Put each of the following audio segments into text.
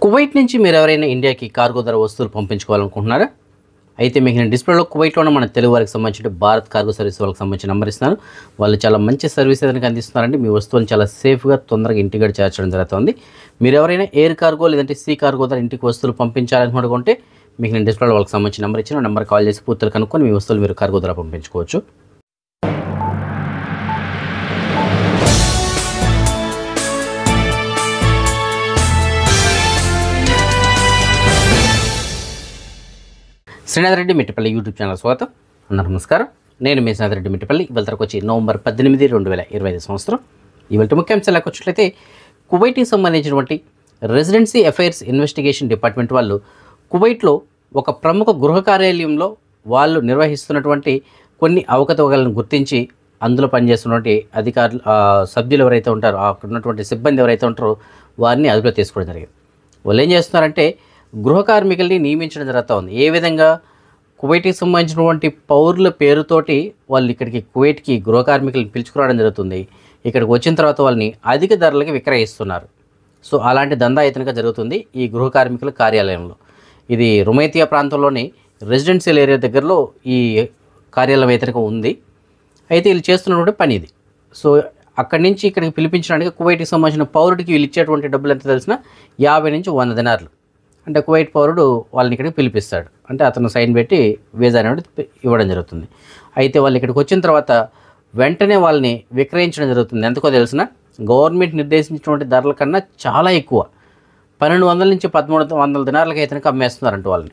Kuwait నుంచి మీరు ఎవరైనా ఇండియాకి కార్గో ధర వస్తువులు పంపించుకోవాలనుకుంటున్నారా? అయితే మీకు నేను డిస్ప్లేలో కువైట్లోనే మన తెలుగు వారికి సంబంధించిన భారత్ కార్గో సర్వీస్ వాళ్ళకి సంబంధించిన నెంబర్ ఇస్తున్నాను. వాళ్ళు చాలా మంచి సర్వీస్ ఏదైనా అందిస్తున్నారండి. మీ వస్తువులను చాలా సేఫ్గా తొందరగా ఇంటికి చేర్చడం జరుగుతుంది. మీరు ఎవరైనా ఎయిర్ కార్గో లేదంటే సీ కార్గో ద్వారా ఇంటికి వస్తువులు పంపించాలనుకుంటే మీకు నేను డిస్ప్లేలో వాళ్ళకి సంబంధించిన నెంబర్ ఇచ్చిన నెంబర్ కాల్ చేసి పూర్తిగా కనుక్కొని మీ వస్తువులు మీరు కార్గో ద్వారా పంపించుకోవచ్చు. శ్రీనాథ్ రెడ్డి మిట్టపల్లి యూట్యూబ్ ఛానల్ స్వాగతం. నమస్కారం. నేను మీ శ్రీనాథ్ రెడ్డి మిట్టపల్లి. ఇవాళ తరకు వచ్చి నవంబర్ 18, 2025 సంవత్సరం. ఇవాళ ముఖ్యాంశాలకు వచ్చినట్లయితే కువైట్కి సంబంధించినటువంటి రెసిడెన్సీ అఫైర్స్ ఇన్వెస్టిగేషన్ డిపార్ట్మెంట్ వాళ్ళు కువైట్లో ఒక ప్రముఖ గృహ కార్యాలయంలో వాళ్ళు నిర్వహిస్తున్నటువంటి కొన్ని అవకతవకలను గుర్తించి అందులో పనిచేస్తున్నటువంటి అధికారులు సభ్యులు ఎవరైతే ఉంటారో అక్కడ ఉన్నటువంటి సిబ్బంది ఎవరైతే ఉంటారో వారిని అదుపులో తీసుకోవడం జరిగింది. వాళ్ళు ఏం చేస్తున్నారంటే గృహ కార్మికుల్ని నియమించడం జరుగుతూ ఉంది. ఏ విధంగా కువైట్కి సంబంధించినటువంటి పౌరుల పేరుతోటి వాళ్ళు ఇక్కడికి కువైట్కి గృహ కార్మికులను పిలుచుకురావడం జరుగుతుంది. ఇక్కడికి వచ్చిన తర్వాత వాళ్ళని అధిక ధరలకి విక్రయిస్తున్నారు. సో అలాంటి దందా ఇతనిగా జరుగుతుంది ఈ గృహ కార్మికుల కార్యాలయంలో. ఇది రుమైతియా ప్రాంతంలోని రెసిడెన్షియల్ ఏరియా దగ్గరలో ఈ కార్యాలయం ఇతనిగా ఉంది. అయితే వీళ్ళు చేస్తున్నటువంటి పని ఇది. సో అక్కడి నుంచి ఇక్కడికి పిలిపించడానికి కువైట్కి సంబంధించిన పౌరుడికి వీళ్ళు ఇచ్చేటువంటి డబ్బులు ఎంత తెలిసినా 50 నుంచి 100 దినార్లు. అంటే కువైట్ పౌరుడు వాళ్ళని ఇక్కడికి పిలిపిస్తాడు. అంటే అతను సైన్ పెట్టి వీసా అనేది ఇవ్వడం జరుగుతుంది. అయితే వాళ్ళు ఇక్కడికి వచ్చిన తర్వాత వెంటనే వాళ్ళని విక్రయించడం జరుగుతుంది. ఎందుకో తెలిసిన గవర్నమెంట్ నిర్దేశించినటువంటి ధరల కన్నా చాలా ఎక్కువ 1200 నుంచి 1300 దినార్లకి అయితే అమ్మేస్తున్నారంట వాళ్ళని.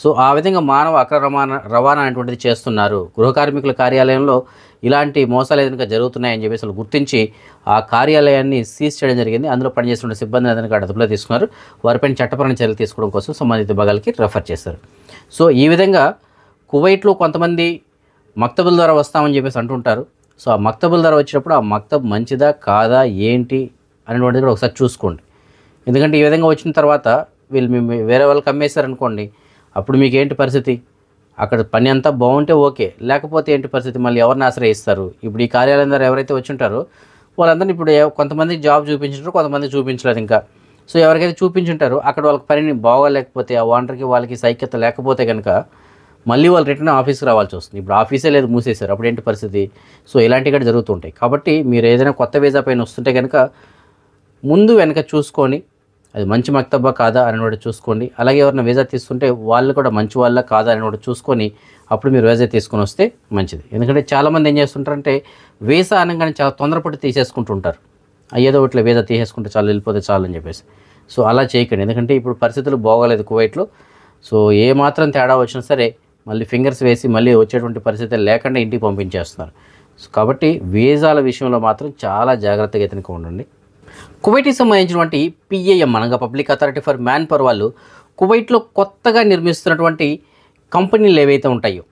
సో ఆ విధంగా మానవ అక్రమ రవాణా అనేటువంటిది చేస్తున్నారు. గృహ కార్మికుల కార్యాలయంలో ఇలాంటి మోసాలు ఏదైనా జరుగుతున్నాయని చెప్పేసి వాళ్ళు గుర్తించి ఆ కార్యాలయాన్ని సీజ్ చేయడం జరిగింది. అందులో పనిచేస్తున్న సిబ్బందిని ఏదైనా అదుపులో తీసుకున్నారు. వారిపైన చట్టపరమైన చర్యలు తీసుకోవడం కోసం సంబంధిత విభాగాలకి రెఫర్ చేశారు. సో ఈ విధంగా కువైట్లో కొంతమంది మక్తబుల ద్వారా వస్తామని చెప్పేసి అంటుంటారు. సో ఆ మక్తబుల ద్వారా వచ్చినప్పుడు ఆ మక్తబ్ మంచిదా కాదా ఏంటి అనేటువంటిది కూడా ఒకసారి చూసుకోండి. ఎందుకంటే ఈ విధంగా వచ్చిన తర్వాత వీళ్ళు వేరే వాళ్ళకి అమ్మేశారనుకోండి, అప్పుడు మీకు ఏంటి పరిస్థితి? అక్కడ పని అంతా బాగుంటే ఓకే, లేకపోతే ఏంటి పరిస్థితి? మళ్ళీ ఎవరిని ఆశ్రయిస్తారు? ఇప్పుడు ఈ కార్యాలయం ద్వారా ఎవరైతే వచ్చి ఉంటారో వాళ్ళందరినీ ఇప్పుడు కొంతమందికి జాబ్ చూపించారు, కొంతమంది చూపించలేదు ఇంకా. సో ఎవరికైతే చూపించుంటారో అక్కడ వాళ్ళకి పనిని బాగోలేకపోతే ఆ ఓనర్కి వాళ్ళకి సైక్యత లేకపోతే కనుక మళ్ళీ వాళ్ళు రిటర్న్ ఆఫీస్కి రావాల్సి వస్తుంది. ఇప్పుడు ఆఫీసే లేదు, మూసేశారు. అప్పుడు ఏంటి పరిస్థితి? సో ఇలాంటివి కూడా జరుగుతుంటాయి. కాబట్టి మీరు ఏదైనా కొత్త వీసా పైన వస్తుంటే కనుక ముందు వెనక చూసుకొని అది మంచి మక్తబా కాదా అని కూడా చూసుకోండి. అలాగే ఎవరైనా వీసా తీసుకుంటే వాళ్ళు కూడా మంచి వాళ్ళ కాదా అని కూడా చూసుకొని అప్పుడు మీరు వీసా తీసుకొని వస్తే మంచిది. ఎందుకంటే చాలామంది ఏం చేస్తుంటారంటే వీసా అనగానే చాలా తొందరపడి తీసేసుకుంటుంటారు. ఏదో ఇట్లా వీసా తీసేసుకుంటే చాలు, వెళ్ళిపోతే చాలు అని చెప్పేసి. సో అలా చేయకండి. ఎందుకంటే ఇప్పుడు పరిస్థితులు బాగోలేదు కువైట్లో. సో ఏ మాత్రం తేడా వచ్చినా సరే మళ్ళీ ఫింగర్స్ వేసి మళ్ళీ వచ్చేటువంటి పరిస్థితులు లేకుండా ఇంటికి పంపించేస్తున్నారు. సో కాబట్టి వీసాల విషయంలో మాత్రం చాలా జాగ్రత్తగా అయితే ఉండండి. కువైట్కి సంబంధించినటువంటి PAM అనగా public authority for man power వాళ్ళు కువైట్లో కొత్తగా నిర్మిస్తున్నటువంటి కంపెనీలు ఏవైతే ఉంటాయో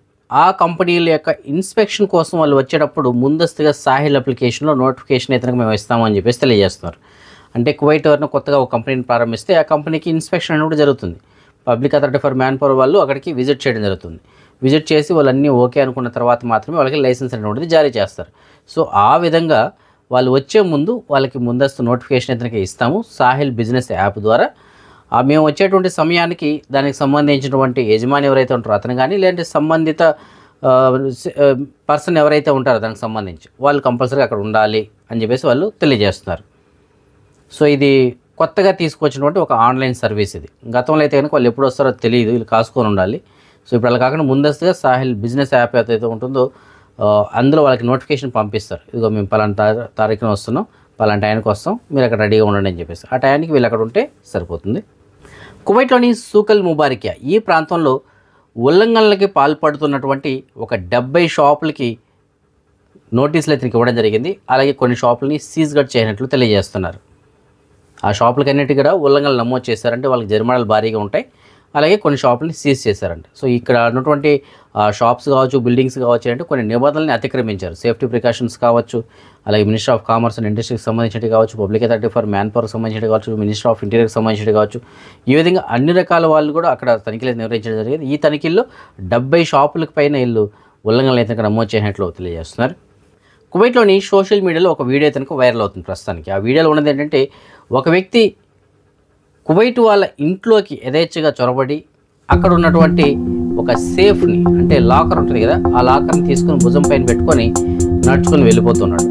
ఆ కంపెనీల యొక్క ఇన్స్పెక్షన్ కోసం వాళ్ళు వచ్చేటప్పుడు ముందస్తుగా సాహిల్ అప్లికేషన్లో నోటిఫికేషన్ అయితే మేము ఇస్తామని చెప్పేసి తెలియజేస్తున్నారు. అంటే కువైట్ ఎవరైనా కొత్తగా ఒక కంపెనీని ప్రారంభిస్తే ఆ కంపెనీకి ఇన్స్పెక్షన్ అనేది కూడా జరుగుతుంది. Public authority for man power వాళ్ళు అక్కడికి విజిట్ చేయడం జరుగుతుంది. విజిట్ చేసి వాళ్ళన్నీ ఓకే అనుకున్న తర్వాత మాత్రమే వాళ్ళకి లైసెన్స్ అనేటువంటిది జారీ చేస్తారు. సో ఆ విధంగా వాళ్ళు వచ్చే ముందు వాళ్ళకి ముందస్తు నోటిఫికేషన్ అయితే ఇస్తాము సాహిల్ బిజినెస్ యాప్ ద్వారా. మేము వచ్చేటువంటి సమయానికి దానికి సంబంధించినటువంటి యజమాని ఎవరైతే ఉంటారో అతను కానీ లేదంటే సంబంధిత పర్సన్ ఎవరైతే ఉంటారో దానికి సంబంధించి వాళ్ళు కంపల్సరీగా అక్కడ ఉండాలి అని చెప్పేసి వాళ్ళు తెలియజేస్తున్నారు. సో ఇది కొత్తగా తీసుకొచ్చినటువంటి ఒక ఆన్లైన్ సర్వీస్. ఇది గతంలో అయితే కనుక వాళ్ళు ఎప్పుడు వస్తారో తెలియదు, వీళ్ళు కాసుకొని ఉండాలి. సో ఇప్పుడు అలా కాకుండా ముందస్తుగా సాహిల్ బిజినెస్ యాప్ ఏదైతే ఉంటుందో అందులో వాళ్ళకి నోటిఫికేషన్ పంపిస్తారు. ఇదిగో మేము పలానా తారీఖున వస్తున్నాం, పలానా టైంకి వస్తాం, మీరు అక్కడ రెడీగా ఉండండి అని చెప్పేసి. ఆ టైంకి వీళ్ళు అక్కడ ఉంటే సరిపోతుంది. కువైట్లోని సూకల్ ముబారికియా ఈ ప్రాంతంలో ఉల్లంఘనలకి పాల్పడుతున్నటువంటి ఒక 70 షాపులకి నోటీసులు అయితే ఇవ్వడం జరిగింది. అలాగే కొన్ని షాపులని సీజ్ కూడా చేయనట్లు తెలియజేస్తున్నారు. ఆ షాపులకి అన్నిటి కూడా ఉల్లంఘనలు నమోదు చేశారంటే వాళ్ళకి జరిమానాలు భారీగా ఉంటాయి. అలాగే కొన్ని షాపులని సీజ్ చేశారంట. సో ఇక్కడ ఉన్నటువంటి షాప్స్ కావచ్చు, బిల్డింగ్స్ కావచ్చు అంటే కొన్ని నిబంధనల్ని అతిక్రమించారు. సేఫ్టీ ప్రికాషన్స్ కావచ్చు, అలాగే మినిస్టర్ ఆఫ్ కామర్స్ అండ్ ఇండస్ట్రీకి సంబంధించినవి కావచ్చు, పబ్లిక్ అథారిటీ ఫర్ మ్యాన్ పవర్కి సంబంధించినవి కావచ్చు, మినిస్టర్ ఆఫ్ ఇంటీరియర్కి సంబంధించినవి కావచ్చు. ఈ విధంగా అన్ని రకాల వాళ్ళు కూడా అక్కడ తనిఖీలు నిర్వహించడం జరిగింది. ఈ తనిఖీల్లో 70 షాపులకు పైన వీళ్ళు ఉల్లంఘనలు అయితే నమోదు చేసినట్లు తెలియజేస్తున్నారు. కువైట్లోని సోషల్ మీడియాలో ఒక వీడియో అయితే వైరల్ అవుతుంది ప్రస్తుతానికి. ఆ వీడియోలో ఉన్నది ఏంటంటే ఒక వ్యక్తి కువైట్ వాళ్ళ ఇంట్లోకి యథేచ్ఛగా చొరబడి అక్కడ ఉన్నటువంటి ఒక సేఫ్ని, అంటే లాకర్ ఉంటుంది కదా, ఆ లాకర్ని తీసుకుని భుజం పైన పెట్టుకొని నడుచుకొని వెళ్ళిపోతున్నాడు.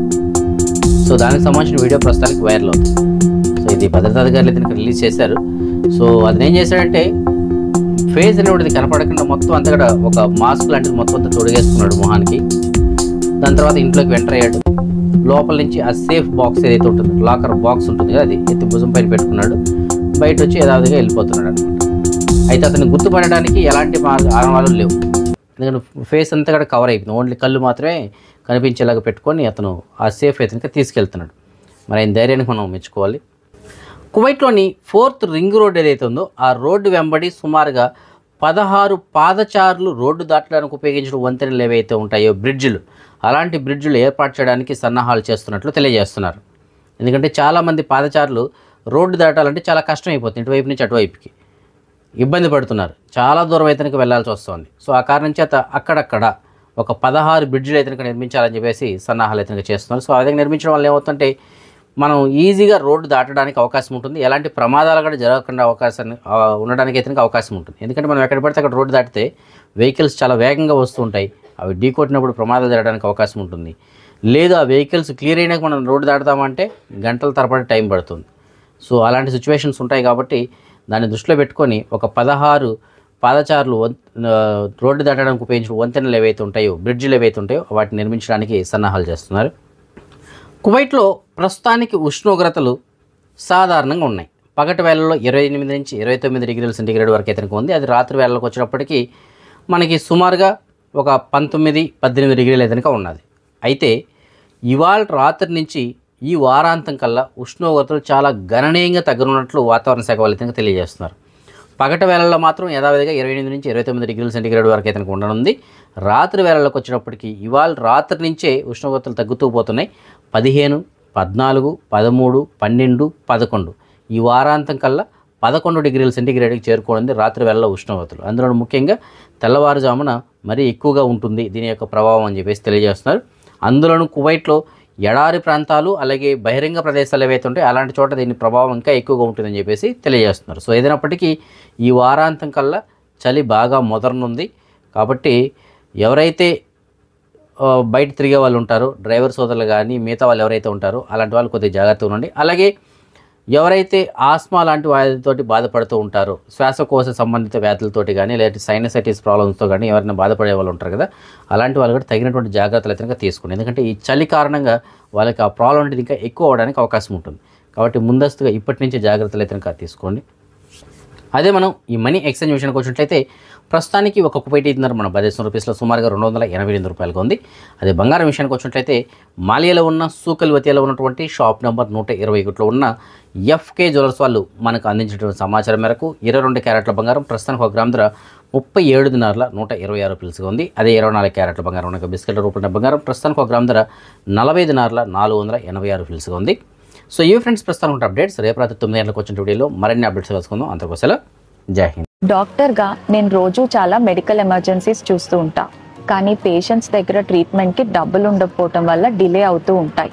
సో దానికి సంబంధించిన వీడియో ప్రస్తుతానికి వైరల్ అవుతుంది. సో ఇది భద్రతా అధికారులు అయితే రిలీజ్ చేశారు. సో అతను ఏం చేశాడంటే ఫేస్ అనేటువంటిది కనపడకుండా మొత్తం అంతా కూడా ఒక మాస్క్ లాంటిది మొత్తం అంతా తొడిగేసుకున్నాడు మొహానికి. దాని తర్వాత ఇంట్లోకి ఎంటర్ అయ్యాడు. లోపల నుంచి ఆ సేఫ్ బాక్స్ ఏదైతే ఉంటుందో, లాకర్ బాక్స్ ఉంటుంది కదా, అది ఎత్తి భుజం పైన పెట్టుకున్నాడు. బయట వచ్చి యథావిధిగా వెళ్ళిపోతున్నాడు అనమాట. అయితే అతన్ని గుర్తుపడడానికి ఎలాంటి ఆనవాళ్ళు లేవు, ఎందుకంటే ఫేస్ అంతా కూడా కవర్ అయిపోయింది. ఓన్లీ కళ్ళు మాత్రమే కనిపించేలాగా పెట్టుకొని అతను ఆ సేఫ్ అయితే తీసుకెళ్తున్నాడు. మరి ఆయన ధైర్యానికి మనం మెచ్చుకోవాలి. కువైట్లోని 4th రింగ్ రోడ్ ఏదైతే ఉందో ఆ రోడ్డు వెంబడి సుమారుగా 16 పాదచారులు రోడ్డు దాటడానికి ఉపయోగించిన వంతెనలు ఏవైతే ఉంటాయో, బ్రిడ్జిలు, అలాంటి బ్రిడ్జిలు ఏర్పాటు చేయడానికి సన్నాహాలు చేస్తున్నట్లు తెలియజేస్తున్నారు. ఎందుకంటే చాలామంది పాదచారులు రోడ్డు దాటాలంటే చాలా కష్టం అయిపోతుంది, ఇటువైపు నుంచి అటువైపుకి ఇబ్బంది పడుతున్నారు, చాలా దూరం అయితే వెళ్ళాల్సి వస్తుంది. సో ఆ కారణం చేత అక్కడక్కడ ఒక 16 బ్రిడ్జిలు అయితే నిర్మించాలని చెప్పేసి సన్నాహాలు అయితే చేస్తున్నారు. సో ఆ విధంగా నిర్మించడం వల్ల ఏమవుతుందంటే మనం ఈజీగా రోడ్డు దాటడానికి అవకాశం ఉంటుంది, ఎలాంటి ప్రమాదాలు కూడా జరగకుండా ఉండడానికి అయితే అవకాశం ఉంటుంది. ఎందుకంటే మనం ఎక్కడ పడితే అక్కడ రోడ్డు దాటితే వెహికల్స్ చాలా వేగంగా వస్తూ ఉంటాయి, అవి ఢీ కొట్టినప్పుడు ప్రమాదాలు జరగడానికి అవకాశం ఉంటుంది. లేదు ఆ వెహికల్స్ క్లియర్ అయినాక మనం రోడ్డు దాటుతామంటే గంటల తరబడి టైం పడుతుంది. సో అలాంటి సిచ్యువేషన్స్ ఉంటాయి కాబట్టి దాన్ని దృష్టిలో పెట్టుకొని ఒక 16 పాదచారులు రోడ్డు దాటడానికి ఉపయోగించిన వంతెనలు ఏవైతే ఉంటాయో, బ్రిడ్జిలు ఏవైతే ఉంటాయో వాటిని నిర్మించడానికి సన్నాహాలు చేస్తున్నారు. కువైట్లో ప్రస్తుతానికి ఉష్ణోగ్రతలు సాధారణంగా ఉన్నాయి. పగటి వేళల్లో 28 నుంచి 29 డిగ్రీల సెంటీగ్రేడ్ వరకు అయితే ఉంది. అది రాత్రి వేళలకు వచ్చినప్పటికీ మనకి సుమారుగా ఒక 19-18 డిగ్రీలు అయితే ఉన్నది. అయితే ఇవాళ రాత్రి నుంచి ఈ వారాంతం కల్లా ఉష్ణోగ్రతలు చాలా గణనీయంగా తగ్గనున్నట్లు వాతావరణ శాఖ వాళ్ళు అయితే తెలియజేస్తున్నారు. పగటి వేళల్లో మాత్రం యథావిధిగా 28 నుంచి 29 డిగ్రీల సెంటీగ్రేడ్ వరకు అయితే ఉండనుంది. రాత్రి వేళలకు వచ్చినప్పటికీ ఇవాళ రాత్రి నుంచే ఉష్ణోగ్రతలు తగ్గుతూ పోతున్నాయి. 15, 14, 13, 12, 11 ఈ వారాంతం కల్లా 11 డిగ్రీల సెంటీగ్రేడ్కి చేరుకోనుంది రాత్రి వేళలో ఉష్ణోగ్రతలు. అందులో ముఖ్యంగా తెల్లవారుజామున మరీ ఎక్కువగా ఉంటుంది దీని యొక్క ప్రభావం అని చెప్పేసి తెలియజేస్తున్నారు. అందులోనూ కువైట్లో ఎడారి ప్రాంతాలు అలాగే బహిరంగ ప్రదేశాలు ఏవైతే ఉంటాయో అలాంటి చోట దీని ప్రభావం ఇంకా ఎక్కువగా ఉంటుందని చెప్పేసి తెలియజేస్తున్నారు. సో ఏదైనప్పటికీ ఈ వారాంతం కల్లా చలి బాగా మొదలనుంది కాబట్టి ఎవరైతే బయట తిరిగే వాళ్ళు ఉంటారో, డ్రైవర్ సోదరులు కానీ మిగతా వాళ్ళు ఎవరైతే ఉంటారో అలాంటి వాళ్ళు కొద్దిగా జాగ్రత్తగా ఉండండి. అలాగే ఎవరైతే ఆస్మా లాంటి వ్యాధులతోటి బాధపడుతూ ఉంటారో, శ్వాసకోశ సంబంధిత వ్యాధులతోటి కానీ లేదంటే సైనసైటిస్ ప్రాబ్లమ్స్తో కానీ ఎవరైనా బాధపడే వాళ్ళు ఉంటారు కదా, అలాంటి వాళ్ళు కూడా తగినటువంటి జాగ్రత్తలు అయితే తీసుకోండి. ఎందుకంటే ఈ చలి కారణంగా వాళ్ళకి ఆ ప్రాబ్లం అనేది ఇంకా ఎక్కువ అవడానికి అవకాశం ఉంటుంది. కాబట్టి ముందస్తుగా ఇప్పటి నుంచే జాగ్రత్తలు అయితే తీసుకోండి. అదే మనం ఈ మనీ ఎక్స్చేంజ్ విషయానికి వచ్చినట్లయితే ప్రస్తుతానికి ఒక కువైట్ dinar మన భారతదేశం రూపీస్లో సుమారుగా 288 రూపాయలుగా ఉంది. అదే బంగారం విషయానికి వచ్చినట్లయితే మాలియాలో ఉన్న సూకల్వతియాలో ఉన్నటువంటి షాప్ నెంబర్ 121లో ఉన్న FK జ్యువెలర్స్ వాళ్ళు మనకు అందించినటువంటి సమాచారం మేరకు 22 క్యారెట్ల బంగారం ప్రస్తుతానికి 1 గ్రామ్ ధర 37 దినార్ల 126 రూపాయలుగా ఉంది. అదే 24 క్యారెట్ల బంగారం ఉన్న బిస్కెట్ల రూపంలో బంగారం ప్రస్తుతానికి 1 గ్రామ్ ధర 40 దినార్ల 486 రూపాయలుగా ఉంది. సో ఈ ఫ్రెండ్స్ ప్రస్తుతం ఉన్న అప్డేట్స్. రేపు రాత్రి 9 గంటలకు వచ్చిన వీడియోలో మరిన్ని అప్డేట్స్ కలుసుకుందాం. అంతకోసం జై హింద్. డాక్టర్గా నేను రోజు చాలా మెడికల్ ఎమర్జెన్సీస్ చూస్తూ ఉంటా, కానీ పేషెంట్స్ దగ్గర ట్రీట్మెంట్కి డబ్బులు ఉండకపోవటం వల్ల డిలే అవుతూ ఉంటాయి.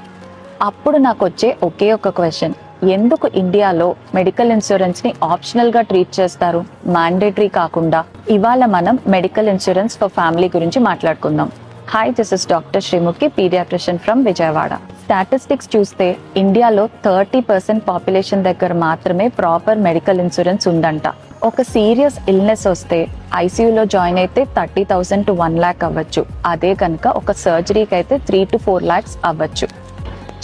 అప్పుడు నాకు వచ్చే ఒకే ఒక క్వశ్చన్, ఎందుకు ఇండియాలో మెడికల్ ఇన్సూరెన్స్ని ఆప్షనల్గా ట్రీట్ చేస్తారు, మ్యాండేటరీ కాకుండా? ఇవాళ మనం మెడికల్ ఇన్సూరెన్స్ ఫర్ ఫ్యామిలీ గురించి మాట్లాడుకుందాం. Hi, this is doctor Srimukhi, paediatrician from Vijayawada. Statistics చూస్తే ఇండియాలో 30% పాపులేషన్ దగ్గర మాత్రమే ప్రాపర్ మెడికల్ ఇన్సూరెన్స్ ఉందంట. ఒక సీరియస్ ఇల్నెస్ వస్తే ఐసీయూలో జాయిన్ అయితే 30,000 to 1 lakh అవ్వచ్చు. అదే కనుక ఒక సర్జరీకి అయితే 3 to 4 lakhs అవ్వచ్చు.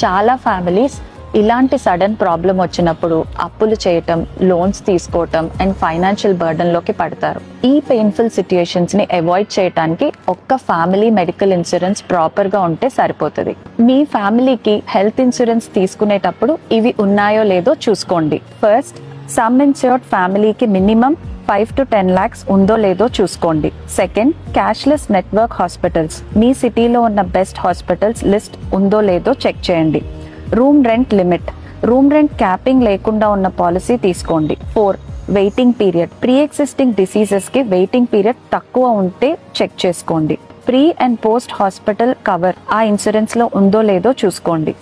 చాలా ఫ్యామిలీస్ ఇలాంటి సడన్ ప్రాబ్లం వచ్చినప్పుడు అప్పులు చేయటం, లోన్స్ తీసుకోవటం అండ్ ఫైనాన్షియల్ బర్డన్లోకి పడతారు. ఈ పెయిన్ఫుల్ సిచ్యుయేషన్స్ని అవాయిడ్ చేయడానికి ఒక్క ఫ్యామిలీ మెడికల్ ఇన్సూరెన్స్ ప్రాపర్గా ఉంటే సరిపోతుంది. మీ ఫ్యామిలీకి హెల్త్ ఇన్సూరెన్స్ తీసుకునేటప్పుడు ఇవి ఉన్నాయో లేదో చూసుకోండి. ఫస్ట్, సమ్ ఇన్సూర్డ్ ఫ్యామిలీకి మినిమం 5 to 10 lakhs ఉందో లేదో చూసుకోండి. సెకండ్, క్యాష్లెస్ నెట్వర్క్ హాస్పిటల్స్, మీ సిటీలో ఉన్న బెస్ట్ హాస్పిటల్స్ లిస్ట్ ఉందో లేదో చెక్ చేయండి. Room rent limit, room rent capping లేకుండా ఉన్న పాలసీ తీసుకోండి. 4, వెయిటింగ్ పీరియడ్, ప్రీ ఎగ్జిస్టింగ్ డిసీజెస్కి వెయిటింగ్ పీరియడ్ తక్కువ ఉంటే చెక్ చేసుకోండి. Pre and post hospital cover ఆ ఇన్సూరెన్స్లో ఉందో లేదో చూసుకోండి.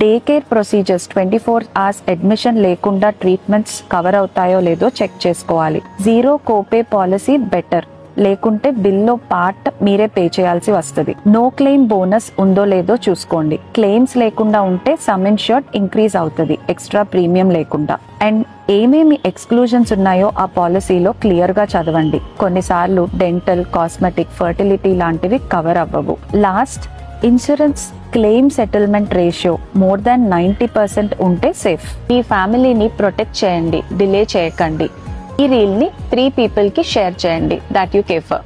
Day care procedures 24 hours admission లేకుండా ట్రీట్మెంట్స్ కవర్ అవుతాయో లేదో చెక్ చేసుకోవాలి. 0 కోపే పాలసీ బెటర్, లేకుంటే బిల్లో పార్ట్ మీరే పే చేయాల్సి వస్తుంది. నో క్లెయిమ్ బోనస్ ఉందో లేదో చూసుకోండి. క్లెయిమ్స్ లేకుండా ఉంటే సమ్ ఇన్ష్యూర్డ్ ఇంక్రీజ్ అవుతుంది ఎక్స్ట్రా ప్రీమియం లేకుండా. అండ్ ఏమేమి ఎక్స్క్లూజన్స్ ఉన్నాయో ఆ పాలసీలో క్లియర్ గా చదవండి. కొన్నిసార్లు డెంటల్, కాస్మెటిక్, ఫర్టిలిటీ లాంటివి కవర్ అవ్వవు. Last, insurance claim settlement ratio more than 90% ఉంటే సేఫ్. మీ ఫ్యామిలీని ప్రొటెక్ట్ చేయండి, డిలే చేయకండి. ఈ రీల్ ని 3 people కి షేర్ చేయండి that you care for.